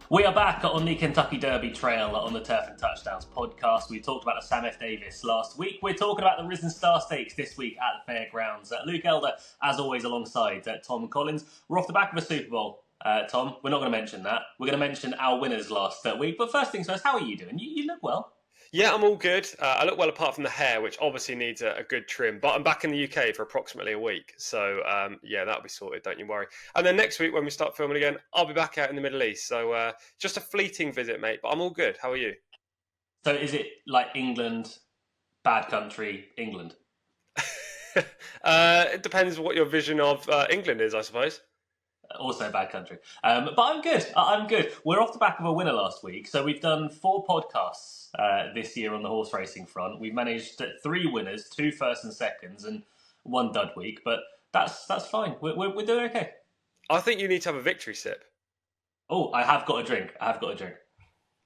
We are back on the Kentucky Derby Trail on the Turf and Touchdowns podcast. We talked about the Sam F. Davis last week. We're talking about the Risen Star Stakes this week at the Fairgrounds. Luke Elder, as always, alongside Tom Collins. We're off the back of a Super Bowl, Tom. We're not going to mention that. We're going to mention our winners last week. But first things first, how are you doing? You look well. Yeah, I'm all good. I look well apart from the hair, which obviously needs a good trim. But I'm back in the UK for approximately a week. So, yeah, that'll be sorted, don't you worry. And then next week when we start filming again, I'll be back out in the Middle East. So just a fleeting visit, mate. But I'm all good. How are you? So is it like England, bad country, England? It depends what your vision of England is, I suppose. Also bad country. But I'm good. I'm good. We're off the back of a winner last week. So we've done 4 podcasts this year on the horse racing front. We've managed 3 winners, 2 first and seconds, and 1 dud week. But that's fine. We're doing okay. I think you need to have a victory sip. Oh, I have got a drink.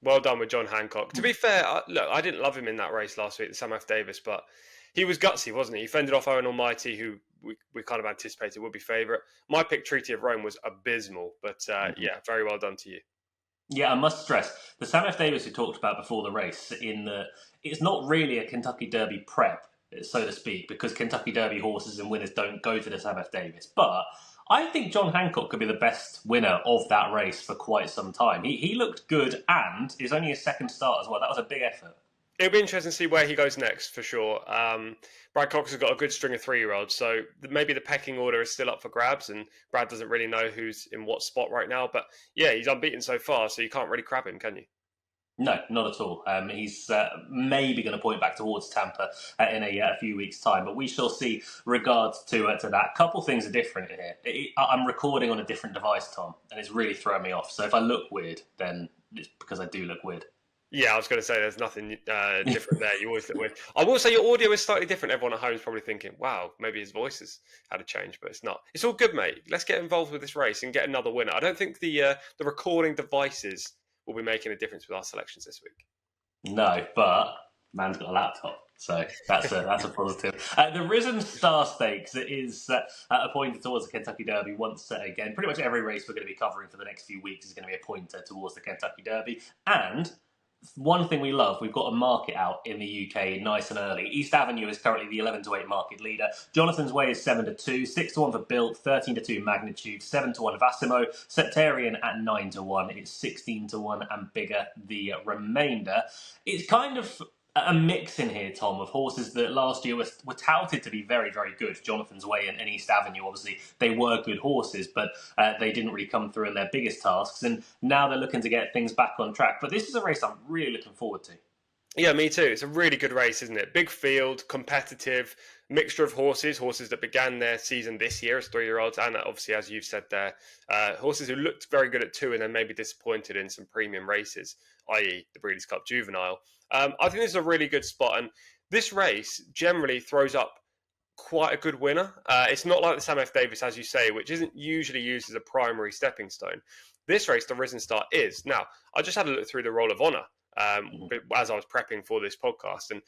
Well done with John Hancock. To be fair, look, I didn't love him in that race last week, the Sam F. Davis, but he was gutsy, wasn't he? He fended off Owen Almighty, who we kind of anticipated would be favourite. My pick, Treaty of Rome, was abysmal, but yeah, very well done to you. Yeah, I must stress, the Sam F. Davis we talked about before the race, it's not really a Kentucky Derby prep, so to speak, because Kentucky Derby horses and winners don't go to the Sam F. Davis. But I think John Hancock could be the best winner of that race for quite some time. He looked good, and it's only his second start as well. That was a big effort. It'll be interesting to see where he goes next, for sure. Brad Cox has got a good string of 3-year-olds, so maybe the pecking order is still up for grabs, and Brad doesn't really know who's in what spot right now. But yeah, he's unbeaten so far, so you can't really crab him, can you? No, not at all. He's maybe going to point back towards Tampa in a few weeks' time, but we shall see. Regards to that, couple things are different here. I'm recording on a different device, Tom, and it's really throwing me off. So if I look weird, then it's because I do look weird. Yeah, I was going to say there's nothing different there. You always look weird. I will say your audio is slightly different. Everyone at home is probably thinking, wow, maybe his voice has had a change, but it's not. It's all good, mate. Let's get involved with this race and get another winner. I don't think the recording devices will be making a difference with our selections this week. No, but man's got a laptop, so that's a positive. The Risen Star Stakes is appointed towards the Kentucky Derby once again. Pretty much every race we're going to be covering for the next few weeks is going to be a pointer towards the Kentucky Derby. And one thing we love, we've got a market out in the UK nice and early. East Avenue is currently the 11-8 market leader. Jonathan's Way is 7-2, 6-1 for Built, 13-2 Magnitude, 7-1 Vassimo, Septarian at 9-1. It's 16-1 and bigger the remainder. It's kind of a mix in here, Tom, of horses that last year were touted to be very, very good. Jonathan's Way and East Avenue, obviously, they were good horses, but they didn't really come through in their biggest tasks. And now they're looking to get things back on track. But this is a race I'm really looking forward to. Yeah, me too. It's a really good race, isn't it? Big field, competitive, mixture of horses that began their season this year as 3-year-olds, and obviously, as you've said there, horses who looked very good at 2 and then maybe disappointed in some premium races, i.e. the Breeders' Cup Juvenile. I think this is a really good spot, and this race generally throws up quite a good winner. It's not like the Sam F. Davis, as you say, which isn't usually used as a primary stepping stone. This race, the Risen Star, is. Now, I just had a look through the Roll of Honour as I was prepping for this podcast, and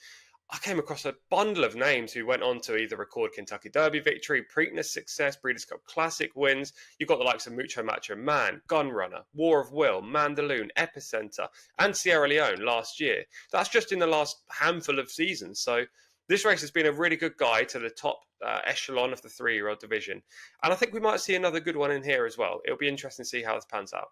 I came across a bundle of names who went on to either record Kentucky Derby victory, Preakness success, Breeders' Cup Classic wins. You've got the likes of Mucho Macho Man, Gunrunner, War of Will, Mandaloon, Epicenter, and Sierra Leone last year. That's just in the last handful of seasons. So this race has been a really good guide to the top echelon of the 3-year-old division. And I think we might see another good one in here as well. It'll be interesting to see how this pans out.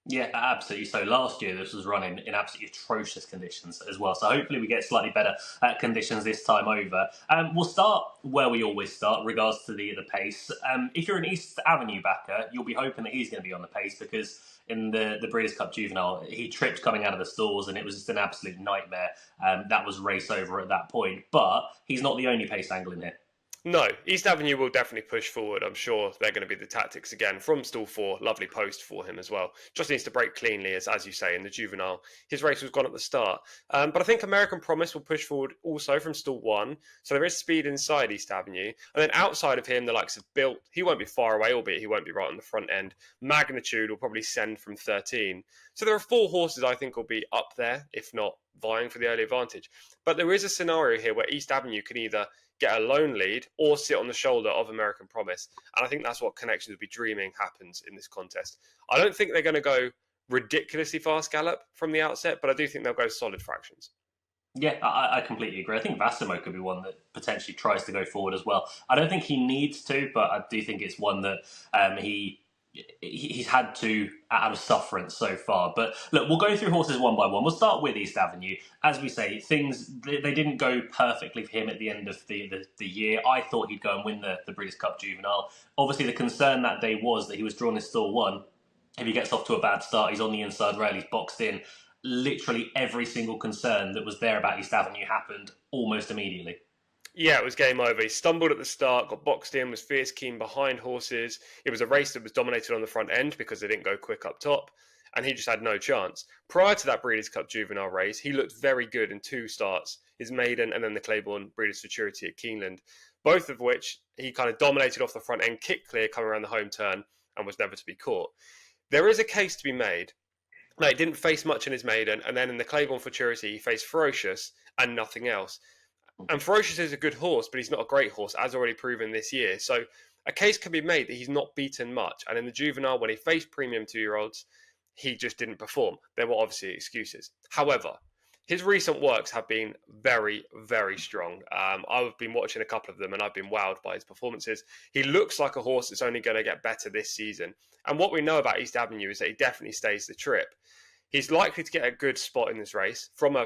Yeah, absolutely. So last year this was running in absolutely atrocious conditions as well. So hopefully we get slightly better conditions this time over. We'll start where we always start, regards to the pace. If you're an East Avenue backer, you'll be hoping that he's going to be on the pace, because in the Breeders' Cup Juvenile, he tripped coming out of the stalls and it was just an absolute nightmare. That was race over at that point. But he's not the only pace angle in here. No, East Avenue will definitely push forward. I'm sure they're going to be the tactics again from stall 4. Lovely post for him as well. Just needs to break cleanly, as you say, in the Juvenile. His race was gone at the start. But I think American Promise will push forward also from stall 1. So there is speed inside East Avenue. And then outside of him, the likes of Built, he won't be far away, albeit he won't be right on the front end. Magnitude will probably send from 13. So there are 4 horses I think will be up there, if not vying for the early advantage. But there is a scenario here where East Avenue can either get a lone lead or sit on the shoulder of American Promise. And I think that's what Connections will be dreaming happens in this contest. I don't think they're going to go ridiculously fast gallop from the outset, but I do think they'll go solid fractions. Yeah, I completely agree. I think Vassimo could be one that potentially tries to go forward as well. I don't think he needs to, but I do think it's one that he's had to out of sufferance so far. But look, we'll go through horses one by one. We'll start with East Avenue. As we say, things they didn't go perfectly for him at the end of the year. I thought he'd go and win the Breeders' Cup Juvenile. Obviously, the concern that day was that he was drawn in stall one. If he gets off to a bad start, he's on the inside rail, he's boxed in. Literally every single concern that was there about East Avenue happened almost immediately. Yeah, it was game over. He stumbled at the start, got boxed in, was fierce keen behind horses. It was a race that was dominated on the front end because they didn't go quick up top, and he just had no chance. Prior to that Breeders' Cup Juvenile race, he looked very good in 2 starts, his maiden and then the Claiborne Breeders' Futurity at Keeneland, both of which he kind of dominated off the front end, kicked clear, coming around the home turn, and was never to be caught. There is a case to be made. Like, didn't face much in his maiden, and then in the Claiborne Futurity, he faced Ferocious and nothing else. And Ferocious is a good horse, but he's not a great horse, as already proven this year. So a case can be made that he's not beaten much. And in the Juvenile, when he faced premium 2-year-olds, he just didn't perform. There were obviously excuses. However, his recent works have been very, very strong. I've been watching a couple of them, and I've been wowed by his performances. He looks like a horse that's only going to get better this season. And what we know about East Avenue is that he definitely stays the trip. He's likely to get a good spot in this race from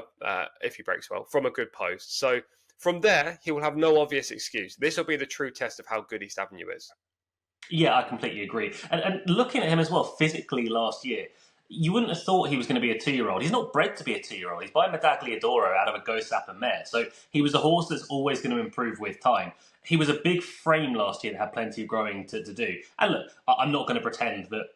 if he breaks well, from a good post. So from there, he will have no obvious excuse. This will be the true test of how good East Avenue is. Yeah, I completely agree. And looking at him as well, physically last year, you wouldn't have thought he was going to be a 2-year-old. He's not bred to be a 2-year-old. He's by Madaket Road out of a Go Sapper mare. So he was a horse that's always going to improve with time. He was a big frame last year that had plenty of growing to do. And look, I'm not going to pretend that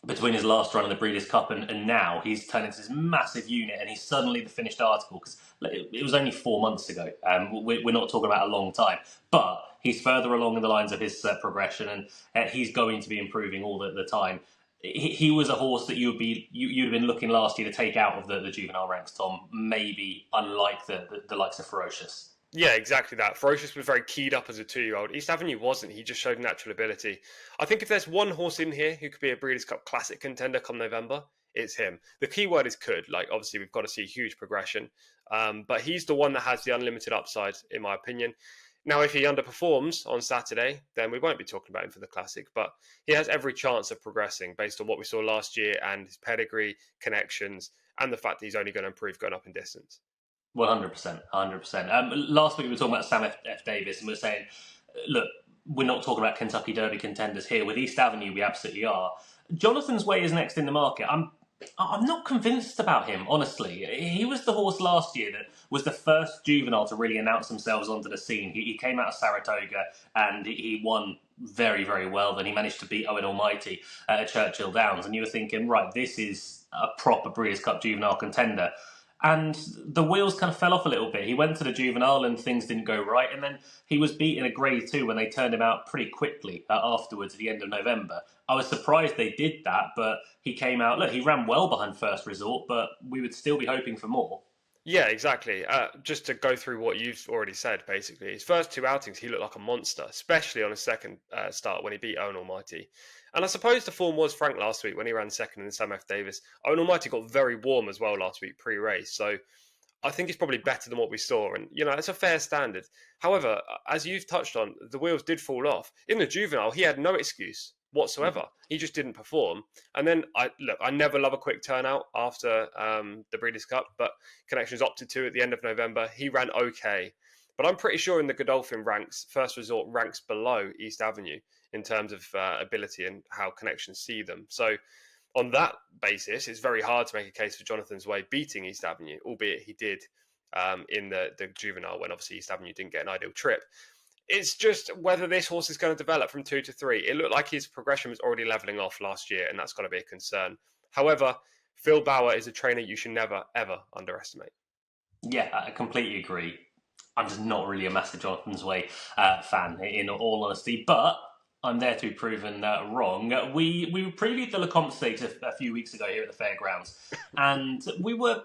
between his last run in the Breeders' Cup and now, he's turned into this massive unit and he's suddenly the finished article, because it was only 4 months ago. We're not talking about a long time. But he's further along in the lines of his progression, and he's going to be improving all the time. He was a horse that you'd have been looking last year to take out of the juvenile ranks, Tom, maybe unlike the likes of Ferocious. Yeah, exactly that. Ferocious was very keyed up as a 2-year-old. East Avenue wasn't. He just showed natural ability. I think if there's one horse in here who could be a Breeders' Cup Classic contender come November, it's him. The key word is could. Like, obviously, we've got to see huge progression. But he's the one that has the unlimited upside, in my opinion. Now, if he underperforms on Saturday, then we won't be talking about him for the Classic. But he has every chance of progressing based on what we saw last year and his pedigree, connections, and the fact that he's only going to improve going up in distance. 100%, 100%. Last week we were talking about Sam F. Davis, and we were saying, look, we're not talking about Kentucky Derby contenders here. With East Avenue, we absolutely are. Jonathan's Way is next in the market. I'm not convinced about him, honestly. He was the horse last year that was the first juvenile to really announce themselves onto the scene. He came out of Saratoga and he won very, very well. Then he managed to beat Owen Almighty at Churchill Downs. And you were thinking, right, this is a proper Breeders' Cup juvenile contender. And the wheels kind of fell off a little bit. He went to the juvenile and things didn't go right. And then he was beat in a grade 2 when they turned him out pretty quickly afterwards at the end of November. I was surprised they did that, but he came out. Look, he ran well behind First Resort, but we would still be hoping for more. Yeah, exactly. Just to go through what you've already said, basically. His first 2 outings, he looked like a monster, especially on his second start when he beat Owen Almighty. And I suppose the form was frank last week when he ran second in the Sam F. Davis. Owen Almighty got very warm as well last week pre-race. So I think it's probably better than what we saw. And, it's a fair standard. However, as you've touched on, the wheels did fall off. In the juvenile, he had no excuse whatsoever. He just didn't perform. And then, I never love a quick turnout after the Breeders' Cup, but Connections opted to at the end of November. He ran okay. But I'm pretty sure in the Godolphin ranks, First Resort ranks below East Avenue in terms of ability and how Connections see them. So on that basis, it's very hard to make a case for Jonathan's Way beating East Avenue, albeit he did in the juvenile when obviously East Avenue didn't get an ideal trip. It's just whether this horse is going to develop from 2 to 3. It looked like his progression was already levelling off last year, and that's got to be a concern. However, Phil Bauer is a trainer you should never, ever underestimate. Yeah, I completely agree. I'm just not really a massive Jonathan's Way fan, in all honesty, but I'm there to be proven wrong. We previewed the Lecomte Stakes a few weeks ago here at the Fairgrounds, and we were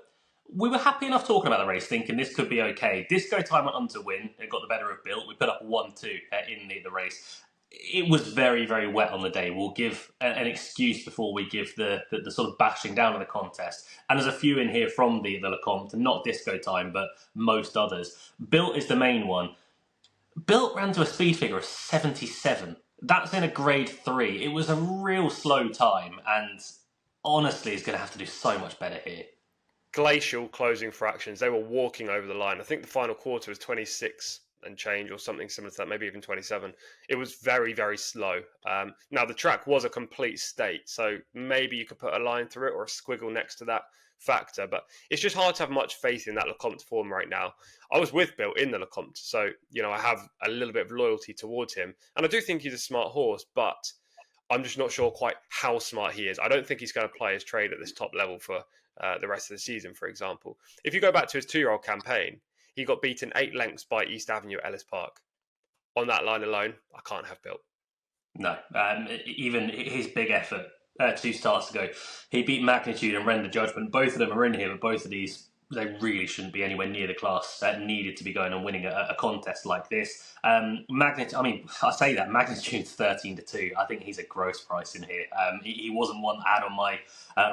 happy enough talking about the race, thinking this could be okay. Disco Time went on to win. It got the better of Bill. We put up 1-2 in the race. it was very, very wet on the day. We'll give an excuse before we give the sort of bashing down of the contest. And there's a few in here from the Lecomte, not Disco Time, but most others. Built is the main one. Built ran to a speed figure of 77. That's in a grade 3. It was a real slow time, and honestly, he's going to have to do so much better here. Glacial closing fractions. They were walking over the line. I think the final quarter was 26 and change or something similar to that, maybe even 27. It was very, very slow. Now, the track was a complete state, so maybe you could put a line through it or a squiggle next to that factor, but it's just hard to have much faith in that Lecomte form right now. I was with Bill in the Lecomte, so, I have a little bit of loyalty towards him, and I do think he's a smart horse, but I'm just not sure quite how smart he is. I don't think he's going to play his trade at this top level for the rest of the season, for example. If you go back to his 2-year-old campaign, he got beaten 8 lengths by East Avenue at Ellis Park. On that line alone, I can't have Built. No, even his big effort 2 starts ago, he beat Magnitude and Render Judgment. Both of them are in here, but both of these, they really shouldn't be anywhere near the class that needed to be going and winning a contest like this. Magnitude, I mean, I say that, Magnitude's 13-2. I think he's a gross price in here. He wasn't one ad on my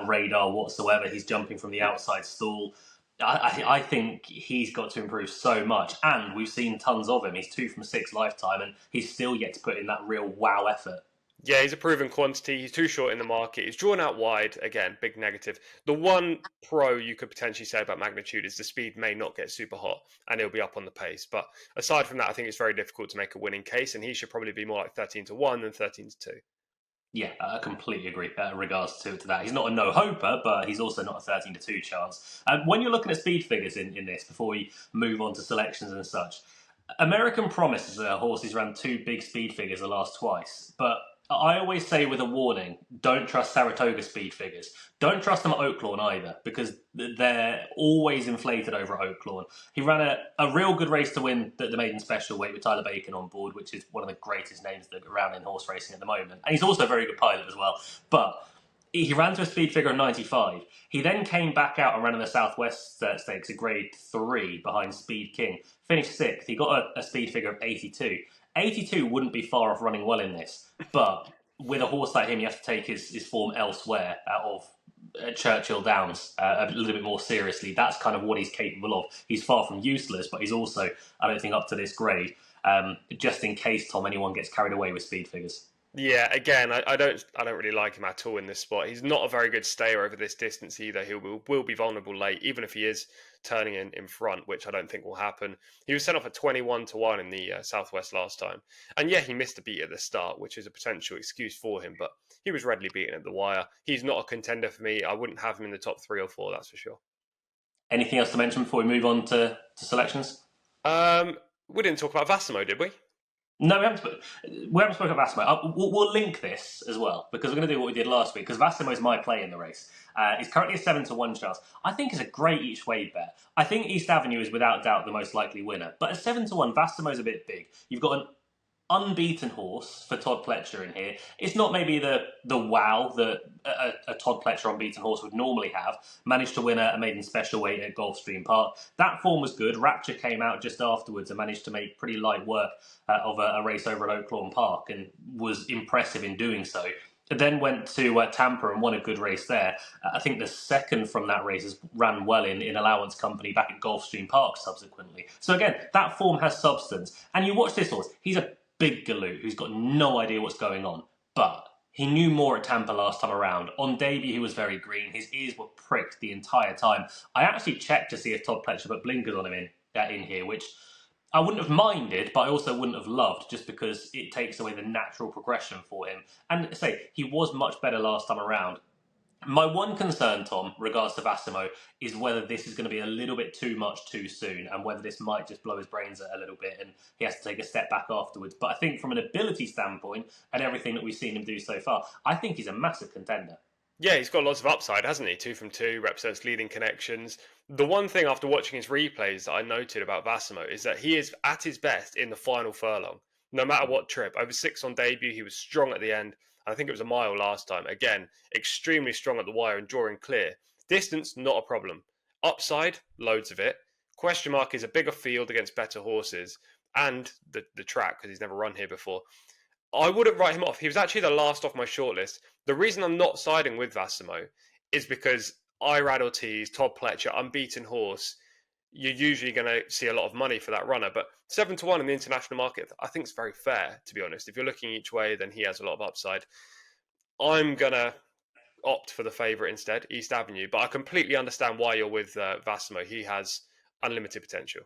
radar whatsoever. He's jumping from the outside stall. I think he's got to improve so much, and we've seen tons of him. He's 2 from 6 lifetime, and he's still yet to put in that real wow effort. Yeah, he's a proven quantity. He's too short in the market. He's drawn out wide. Again, big negative. The one pro you could potentially say about Magnitude is the speed may not get super hot and he'll be up on the pace. But aside from that, I think it's very difficult to make a winning case, and he should probably be more like 13-1 than 13-2. Yeah, I completely agree in regards to that. He's not a no-hoper, but he's also not a 13-2 chance. When you're looking at speed figures in this, before we move on to selections and such, American Promise is a horse who's ran 2 big speed figures the last twice, but I always say with a warning, don't trust Saratoga speed figures. Don't trust them at Oaklawn either, because they're always inflated over at Oaklawn. He ran a real good race to win the maiden special weight with Tyler Bacon on board, which is one of the greatest names that are around in horse racing at the moment. And he's also a very good pilot as well. But he ran to a speed figure of 95. He then came back out and ran in the Southwest Stakes, a grade 3 behind Speed King. Finished 6th. He got a speed figure of 82. 82 wouldn't be far off running well in this, but with a horse like him, you have to take his form elsewhere out of Churchill Downs a little bit more seriously. That's kind of what he's capable of. He's far from useless, but he's also, I don't think, up to this grade. Just in case, Tom, anyone gets carried away with speed figures. Yeah, again, I don't really like him at all in this spot. He's not a very good stayer over this distance either. He will be vulnerable late, even if he is turning in front, which I don't think will happen. He was sent off at 21-1 in the Southwest last time. And yeah, he missed a beat at the start, which is a potential excuse for him, but he was readily beaten at the wire. He's not a contender for me. I wouldn't have him in the top 3 or 4, that's for sure. Anything else to mention before we move on to selections? We didn't talk about Vassimo, did we? No, we haven't spoken about Vassimo. We'll link this as well, because we're going to do what we did last week, because Vassimo is my play in the race. He's currently a 7-1 chance. I think it's a great each way bet. I think East Avenue is without doubt the most likely winner, but at 7-1, Vassimo's a bit big. You've got an unbeaten horse for Todd Pletcher in here. It's not maybe the wow that a Todd Pletcher unbeaten horse would normally have. Managed to win a maiden special weight at Gulfstream Park. That form was good. Rapture came out just afterwards and managed to make pretty light work of a race over at Oaklawn Park and was impressive in doing so. Then went to Tampa and won a good race there. I think the second from that race has ran well in Allowance Company back at Gulfstream Park subsequently. So again, that form has substance. And you watch this horse, he's a big galoot who's got no idea what's going on. But he knew more at Tampa last time around. On debut, he was very green. His ears were pricked the entire time. I actually checked to see if Todd Pletcher put blinkers on him in here, which I wouldn't have minded, but I also wouldn't have loved, just because it takes away the natural progression for him. And say, he was much better last time around. My one concern, Tom, regards to Vassimo, is whether this is going to be a little bit too much too soon, and whether this might just blow his brains a little bit and he has to take a step back afterwards. But I think from an ability standpoint and everything that we've seen him do so far, I think he's a massive contender. Yeah, he's got lots of upside, hasn't he? 2 from 2, represents leading connections. The one thing after watching his replays that I noted about Vassimo is that he is at his best in the final furlong, no matter what trip. Over 6 on debut, he was strong at the end. I think it was a mile last time. Again, extremely strong at the wire and drawing clear. Distance, not a problem. Upside, loads of it. Question mark is a bigger field against better horses and the track, because he's never run here before. I wouldn't write him off. He was actually the last off my shortlist. The reason I'm not siding with Vassimo is because Irad Ortiz, Todd Pletcher, unbeaten horse. You're usually going to see a lot of money for that runner, but 7-1 in the international market, I think it's very fair, to be honest. If you're looking each way, then he has a lot of upside. I'm going to opt for the favourite instead, East Avenue, but I completely understand why you're with Vassimo. He has unlimited potential.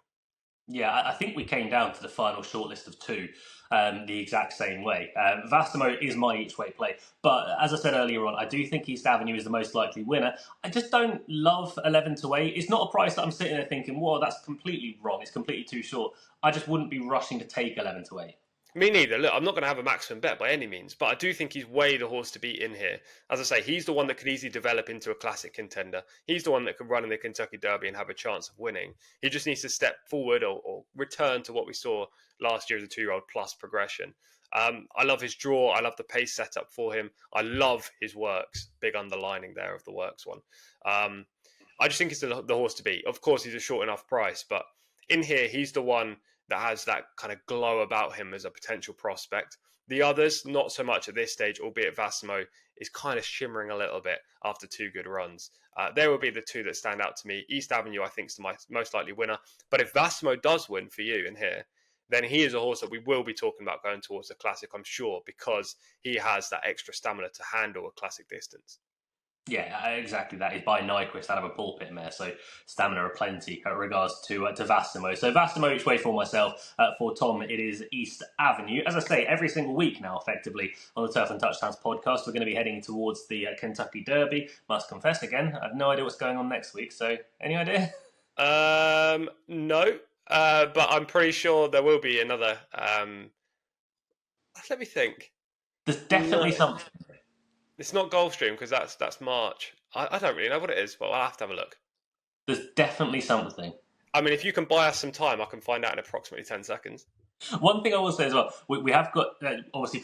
Yeah, I think we came down to the final shortlist of two the exact same way. Vassimo is my each way play, but as I said earlier on, I do think East Avenue is the most likely winner. I just don't love 11 to 8. It's not a price that I'm sitting there thinking, whoa, that's completely wrong. It's completely too short. I just wouldn't be rushing to take 11 to 8. Me neither. Look, I'm not going to have a maximum bet by any means, but I do think he's way the horse to beat in here. As I say, he's the one that could easily develop into a classic contender. He's the one that could run in the Kentucky Derby and have a chance of winning. He just needs to step forward or return to what we saw last year as a 2-year-old plus progression. I love his draw. I love the pace setup for him. I love his works. Big underlining there of the works one. I just think he's the horse to beat. Of course, he's a short enough price, but in here, he's the one that has that kind of glow about him as a potential prospect. The others, not so much at this stage, albeit Vassimo is kind of shimmering a little bit after 2 good runs. There will be the 2 that stand out to me. East Avenue, I think, is the most likely winner. But if Vassimo does win for you in here, then he is a horse that we will be talking about going towards the classic, I'm sure, because he has that extra stamina to handle a classic distance. Yeah, exactly that. He's by Nyquist out of a pulpit mare, so stamina aplenty in regards to Vassimo. So Vassimo each way for myself. For Tom, it is East Avenue. As I say, every single week now, effectively, on the Turf and Touchdowns podcast, we're going to be heading towards the Kentucky Derby. Must confess again, I have no idea what's going on next week, so any idea? No, but I'm pretty sure there will be another. Let me think. There's definitely something. It's not Gulfstream because that's March. I don't really know what it is, but I'll have to have a look. There's definitely something. I mean, if you can buy us some time, I can find out in approximately 10 seconds. One thing I will say as well, we have got, obviously,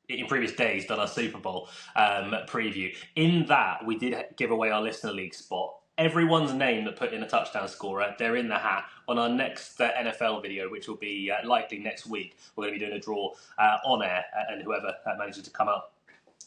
in previous days, done our Super Bowl preview. In that, we did give away our Listener League spot. Everyone's name that put in a touchdown scorer, they're in the hat. On our next NFL video, which will be likely next week, we're going to be doing a draw on air, and whoever manages to come up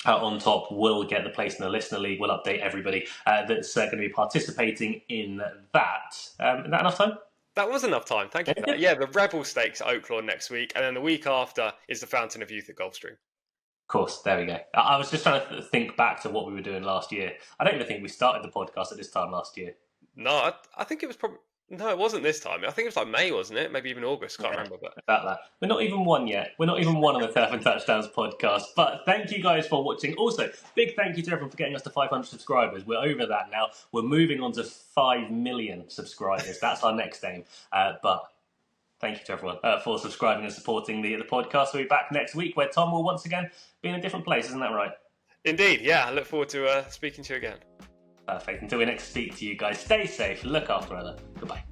on top will get the place in the Listener League. We'll update everybody that's going to be participating in that. Is that enough time? That was enough time. Thank you for that. Yeah, the Rebel Stakes at Oaklawn next week, and then the week after is the Fountain of Youth at Gulfstream. Of course, there we go. I was just trying to think back to what we were doing last year. I don't even think we started the podcast at this time last year. No, I think it was probably... No, it wasn't this time. I think it was like May, wasn't it? Maybe even August. Can't remember. But about that. We're not even one yet. We're not even one on the Turf and Touchdowns podcast. But thank you guys for watching. Also, big thank you to everyone for getting us to 500 subscribers. We're over that now. We're moving on to 5 million subscribers. That's our next aim. But thank you to everyone for subscribing and supporting the podcast. We'll be back next week where Tom will once again be in a different place. Isn't that right? Indeed. Yeah. I look forward to speaking to you again. Perfect. Until we next speak to you guys, stay safe, look after one another. Goodbye.